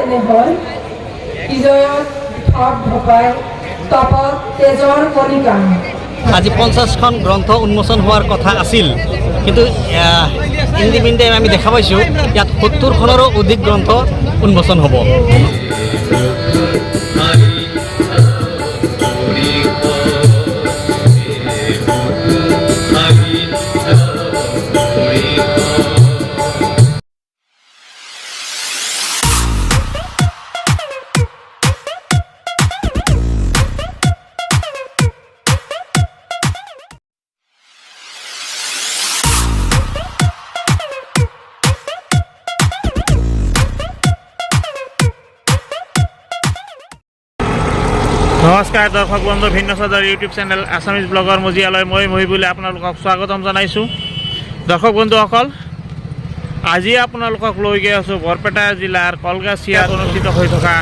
এনে হয় হৃদয়ত ঠক ঢপাই তপত তেজৰ কণিকা আজি 50খন গ্ৰন্থ উন্মোচন হোৱাৰ কথা আছিল কিন্তু ইণ্ডিপেণ্ডে আমি দেখা পাইছোঁ ইয়াত 70খনৰো অধিক গ্ৰন্থ উন্মোচন হ'ব নমস্কাৰ দৰ্শক বন্ধু ভিন্ন সদৰ ইউটিউব চেনেল আছামিজ ব্লগৰ মজিয়ালৈ মই মহিবুলে আপোনালোকক স্বাগতম জনাইছোঁ দৰ্শক বন্ধুসকল আজি আপোনালোকক লৈ গৈ আছোঁ বৰপেটা জিলাৰ কলগাছিয়াত অনুষ্ঠিত হৈ থকা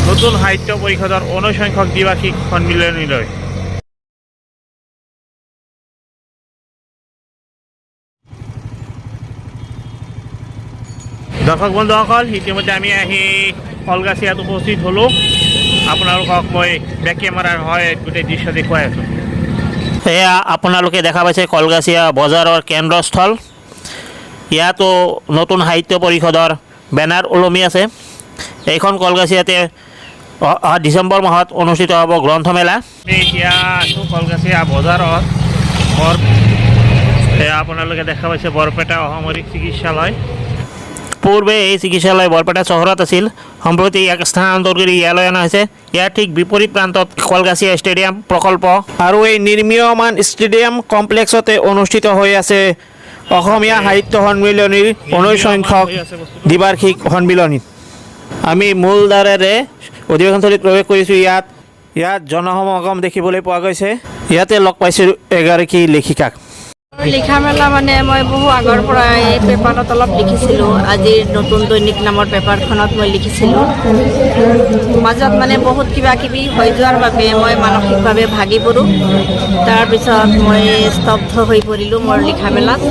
নতুন সাহিত্য পৰিষদৰ 19 সংখ্যক দ্বিবাৰ্ষিক সন্মিলনীলৈ দৰ্শক বন্ধুসকল ইতিমধ্যে আমি আহি কলগাছিয়াত উপস্থিত হ'লোঁ আপোনালোকক মই বেক কেমেৰাৰ হয় গোটেই দৃশ্য দেখুৱাই আছোঁ এয়া আপোনালোকে দেখা পাইছে কলগাছিয়া বজাৰৰ কেন্দ্ৰস্থল ইয়াতো নতুন সাহিত্য পৰিষদৰ বেনাৰ ওলমি আছে এইখন কলগাছিয়াতে ডিচেম্বৰ মাহত অনুষ্ঠিত হ'ব গ্ৰন্থমেলা এতিয়া আছোঁ কলগাছিয়া বজাৰত এয়া আপোনালোকে দেখা পাইছে বৰপেটা অসামৰিক চিকিৎসালয় পূৰ্বে এই চিকিৎসালয় বৰপেটা চহৰত আছিল সম্প্ৰতি ইয়াক স্থানান্তৰ কৰি ইয়ালৈ অনা হৈছে ইয়াৰ ঠিক বিপৰীত প্ৰান্তত কলগাছিয়া ষ্টেডিয়াম প্ৰকল্প আৰু এই নিৰ্মীয়মান ষ্টেডিয়াম কমপ্লেক্সতে অনুষ্ঠিত হৈ আছে অসমীয়া সাহিত্য সন্মিলনীৰ 19 সংখ্যক দ্বিবাৰ্ষিক সন্মিলনী আমি মূল দ্বাৰেৰে অধিৱেশনস্থলীত প্ৰৱেশ কৰিছোঁ ইয়াত জনসমাগম দেখিবলৈ পোৱা গৈছে ইয়াতে লগ পাইছোঁ এগৰাকী লেখিকাক লিখা মেলা মানে মই বহু আগৰ পৰা এই পেপাৰত অলপ লিখিছিলোঁ আজিৰ নতুন দৈনিক নামৰ পেপাৰখনত মই লিখিছিলোঁ মাজত মানে বহুত কিবা কিবি হৈ যোৱাৰ বাবে মই মানসিকভাৱে ভাগি পৰোঁ তাৰপিছত মই স্তব্ধ হৈ পৰিলোঁ মোৰ লিখা মেলাত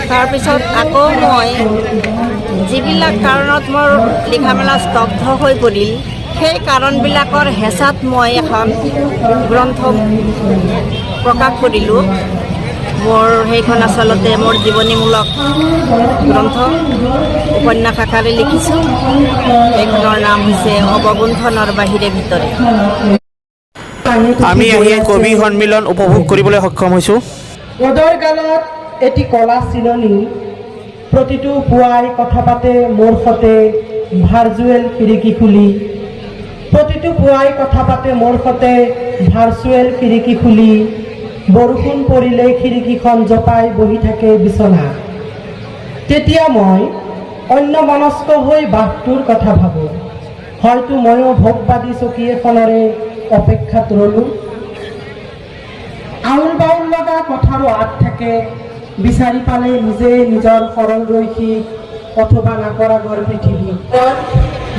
তাৰপিছত আকৌ মই যিবিলাক কাৰণত মোৰ লিখা মেলা স্তব্ধ হৈ পৰিল সেই কাৰণবিলাকৰ হেঁচাত মই এখন গ্ৰন্থ প্ৰকাশ কৰিলোঁ মোৰ সেইখন আচলতে মোৰ জীৱনীমূলক গ্ৰন্থ উপন্যাস আকাৰে লিখিছোঁ সেইখনৰ নাম হৈছে অৱগুণ্ঠনৰ বাহিৰে ভিতৰে আমি আহি কবি সন্মিলন উপভোগ কৰিবলৈ সক্ষম হৈছোঁ ৰ'দৰ গালত এটি কলা চিলনি প্ৰতিটো পুৱাই কথা পাতে মোৰ সতে ভাৰ্চুৱেল খিৰিকী খুলি প্ৰতিটো পুৱাই কথা পাতে মোৰ সতে ভাৰ্চুৱেল খিৰিকী খুলি বৰষুণ পৰিলে খিৰিকীখন জপাই বহি থাকে বিচনা তেতিয়া মই অন্যমনস্ক হৈ বাঘটোৰ কথা ভাবোঁ হয়তো ময়ো ভোগবাদী চকী এখনৰে অপেক্ষাত ৰ'লোঁ আউল বাউল লগা কথাৰো আঁত থাকে বিচাৰি পালে নিজে নিজৰ সৰল ৰৈশিক অথবা নাকৰাগৰ পৃথিৱী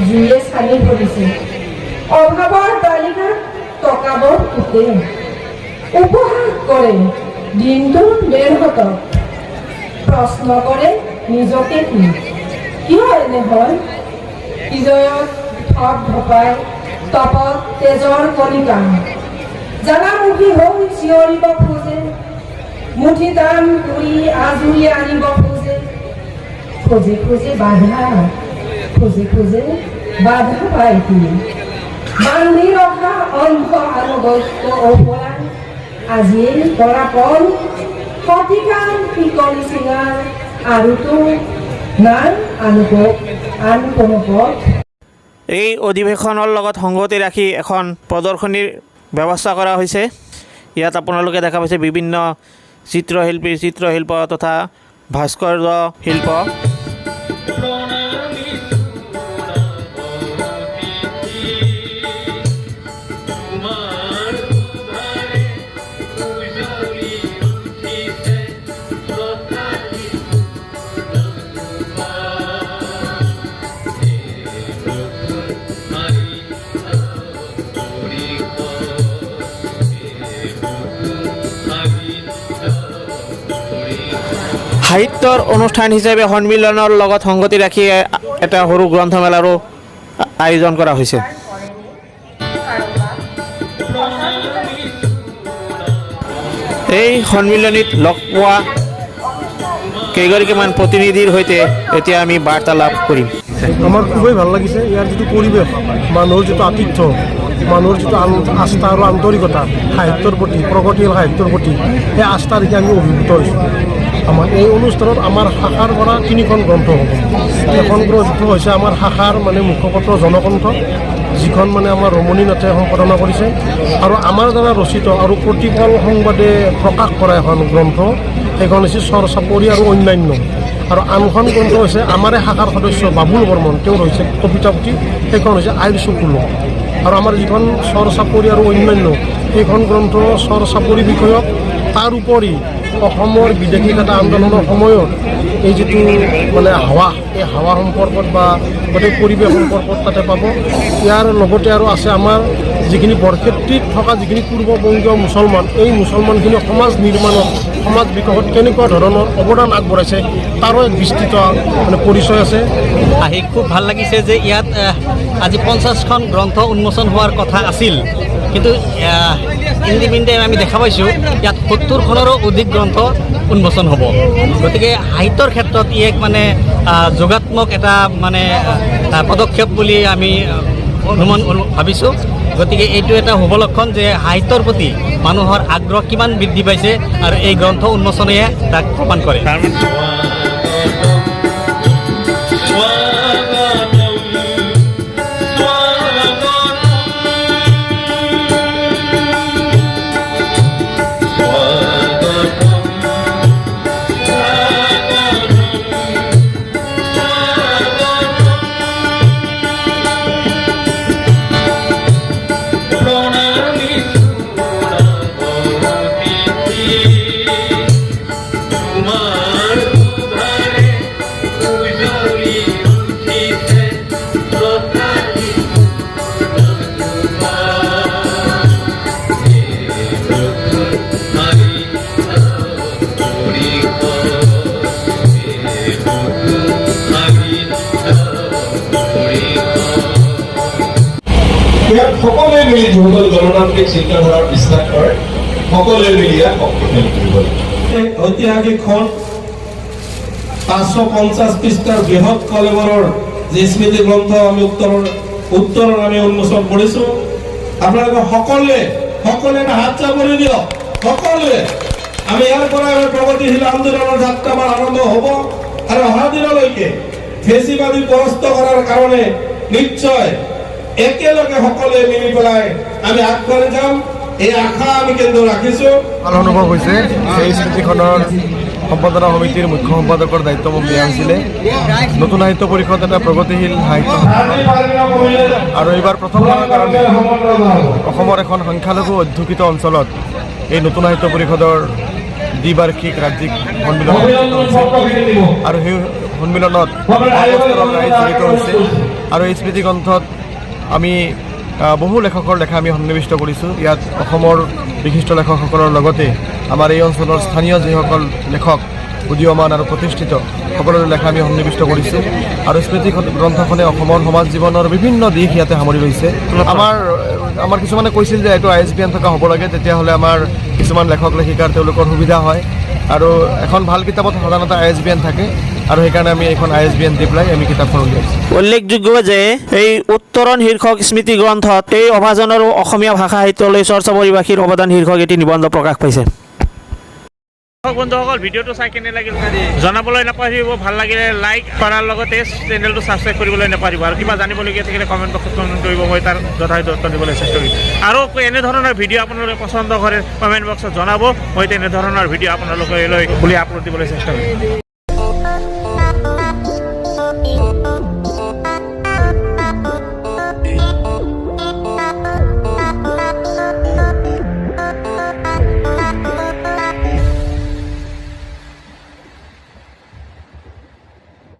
জুয়ে চালি পৰিছে অভাৱৰ তালিকাত টকাবোৰ উঠে উপহাস কৰে দিনটোৰ বেৰহতক প্ৰশ্ন কৰে নিজকে কিয় এনে হয় হৃদয়ত ঠক ঢপাই তপত তেজৰ কণিকা জ্বালামুখী হৈ চিঞৰিব খোজে মুঠি দাম কৰি আজুৰি আনিব খোজে খোজে খোজে বাধা পায় তিনি বান্ধি ৰখা অন্ধ আৰু বৈশ্য অপৰাধ আজিয়েই পৰাপল শতিকাৰ শিকলি চিঙাৰ আৰুতো নাই আন কোনো পথ এই অধিৱেশনৰ লগত সংগতি ৰাখি এখন প্ৰদৰ্শনীৰ ব্যৱস্থা কৰা হৈছে ইয়াত আপোনালোকে দেখা পাইছে বিভিন্ন চিত্ৰশিল্প তথা ভাস্কৰ্য শিল্প সাহিত্যৰ অনুষ্ঠান হিচাপে সন্মিলনৰ লগত সংগতি ৰাখি এটা সৰু গ্ৰন্থমেলাৰো আয়োজন কৰা হৈছে। এই সন্মিলনীত লগ পোৱা কেইগৰাকীমান প্ৰতিনিধিৰ সৈতে এতিয়া আমি বাৰ্তালাপ কৰিম। আমাৰ খুবই ভাল লাগিছে ইয়াৰ যেটো পৰিবেশ, মানুহৰ যেটো আতিথ্য, মানুহৰ যেটো আস্থা আৰু আন্তৰিকতা সাহিত্যৰ প্ৰতি, প্ৰগতিশীল সাহিত্যৰ প্ৰতি, সেই আস্থা দেখি আমি অভিভূত হৈছোঁ। আমাৰ এই অনুষ্ঠানত আমাৰ শাখাৰ পৰা 3খন গ্ৰন্থ হ'ব। এখন গ্ৰন্থ হৈছে আমাৰ শাখাৰ মানে মুখপত্ৰ জনকণ্ঠ, যিখন মানে আমাৰ ৰমণী নাথে সম্পাদনা কৰিছে, আৰু আমাৰ দ্বাৰা ৰচিত আৰু প্ৰতিপল সংবাদে প্ৰকাশ কৰা এখন গ্ৰন্থ, সেইখন হৈছে চৰ চাপৰি আৰু অন্যান্য। আৰু আনখন গ্ৰন্থ হৈছে আমাৰে শাখাৰ সদস্য বাবুল বৰ্মন, তেওঁৰ হৈছে কবিতা পুথি, সেইখন হৈছে আইৰ চকুলো। আৰু আমাৰ যিখন চৰ চাপৰি আৰু অন্যান্য, সেইখন গ্ৰন্থ চৰ চাপৰি বিষয়ক, তাৰ উপৰি অসমৰ বিদেশীকতা আন্দোলনৰ সময়ত এই যিটো মানে হাৱা, এই হাৱা সম্পৰ্কত বা গোটেই পৰিৱেশ সম্পৰ্কত তাতে পাব। ইয়াৰ লগতে আৰু আছে আমাৰ যিখিনি বৰক্ষেত্ৰীত থকা যিখিনি পূৰ্ববংগীয় মুছলমান, এই মুছলমানখিনি সমাজ নিৰ্মাণত, সমাজ বিকাশত কেনেকুৱা ধৰণৰ অৱদান আগবঢ়াইছে তাৰো এক বিস্তৃত মানে পৰিচয় আছে। আহি খুব ভাল লাগিছে যে ইয়াত আজি 50খন গ্ৰন্থ উন্মোচন হোৱাৰ কথা আছিল, কিন্তু ইণ্ডিপেণ্ডে আমি দেখা পাইছোঁ ইয়াত 70খনৰো অধিক গ্ৰন্থ উন্মোচন হ'ব। গতিকে সাহিত্যৰ ক্ষেত্ৰত ই এক মানে যোগাত্মক এটা মানে পদক্ষেপ বুলি আমি ভাবিছোঁ। গতিকে এইটো এটা শুভ লক্ষণ যে সাহিত্যৰ প্ৰতি মানুহৰ আগ্ৰহ কিমান বৃদ্ধি পাইছে, আৰু এই গ্ৰন্থ উন্মোচনে তাক প্ৰমাণ কৰে। ইয়াত সকলোৱে মিলি যিসকল গণতান্ত্ৰিক চিন্তাধাৰাৰ বিশ্বাস কৰে, সকলোৱে মিলি ইয়াক শক্তিশালী কৰিব লাগে। ঐতিহাসিকখন 550 পৃষ্ঠাৰ বৃহৎ কলেবৰৰ যি স্মৃতি গ্ৰন্থ আমি উত্তৰৰ আমি উন্মোচন কৰিছোঁ। আপোনালোকে সকলোৱে এটা হাত চাপৰি দিয়ক। সকলোৱে আমি ইয়াৰ পৰা এবাৰ প্ৰগতিশীল আন্দোলনৰ যাত্ৰা আমাৰ আৰম্ভ হ'ব, আৰু অহা দিনলৈকে ফেচিবাদী পৰাস্ত কৰাৰ কাৰণে নিশ্চয় একেলগে সকলোৱে মিলি পেলাই আমি আগবাঢ়ি যাম, এই আশা আমি কিন্তু ৰাখিছোঁ। ভাল অনুভৱ হৈছে। এই স্মৃতিখনৰ সম্পাদনা সমিতিৰ মুখ্য সম্পাদকৰ দায়িত্ব মোক দিয়া হৈছিলে। নতুন সাহিত্য পৰিষদ এটা প্ৰগতিশীল সাহিত্য, আৰু এইবাৰ প্ৰথমবাৰৰ কাৰণে অসমৰ এখন সংখ্যালঘু অধ্যুষিত অঞ্চলত এই নতুন সাহিত্য পৰিষদৰ দ্বিবাৰ্ষিক ৰাজ্যিক সন্মিলন অনুষ্ঠিত হৈছে, আৰু সেই সন্মিলনত ৰাইজ জড়িত হৈছে। আৰু এই স্মৃতিগ্ৰন্থত আমি বহু লেখকৰ লেখা আমি সন্নিৱিষ্ট কৰিছোঁ। ইয়াত অসমৰ বিশিষ্ট লেখকসকলৰ লগতে আমাৰ এই অঞ্চলৰ স্থানীয় যিসকল লেখক উদীয়মান আৰু প্ৰতিষ্ঠিত সকলোৰে লেখা আমি সন্নিৱিষ্ট কৰিছোঁ। আৰু স্মৃতি গ্ৰন্থখনে অসমৰ সমাজ জীৱনৰ বিভিন্ন দিশ ইয়াতে সামৰি লৈছে। আমাৰ কিছুমানে কৈছিল যে এইটো ISBN থকা হ'ব লাগে, তেতিয়াহ'লে আমাৰ কিছুমান লেখক লেখিকাৰ তেওঁলোকৰ সুবিধা হয়, আৰু এখন ভাল কিতাপত সাধাৰণতে ISBN থাকে, আৰু সেইকাৰণে আমি এইখন ISBN দি পেলাই আমি কিতাপখন উলিয়াইছোঁ। উল্লেখযোগ্য যে এই উত্তৰণ শীৰ্ষক স্মৃতি গ্ৰন্থত এই অভাজন আৰু অসমীয়া ভাষা সাহিত্যলৈ চৰ্চা পৰিভাষীৰ অৱদান শীৰ্ষক এটি নিবন্ধ প্ৰকাশ পাইছে। বন্ধুসকল, ভিডিঅ'টো চাই কেনে লাগিল জনাবলৈ নাপাহৰিব। ভাল লাগিলে লাইক কৰাৰ লগতে চেনেলটো ছাবস্ক্ৰাইব কৰিবলৈ নাপাহৰিব, আৰু কিবা জানিবলগীয়া থাকিলে কমেণ্ট বক্সত কমেণ্ট কৰিব, মই তাৰ যথাযথ উত্তৰ দিবলৈ চেষ্টা কৰিম। আৰু এনেধৰণৰ ভিডিঅ' আপোনালোকে পচন্দ কৰে কমেণ্ট বক্সত জনাব, মই তেনেধৰণৰ ভিডিঅ' আপোনালোকলৈ বুলি আপলোড দিবলৈ চেষ্টা কৰিম।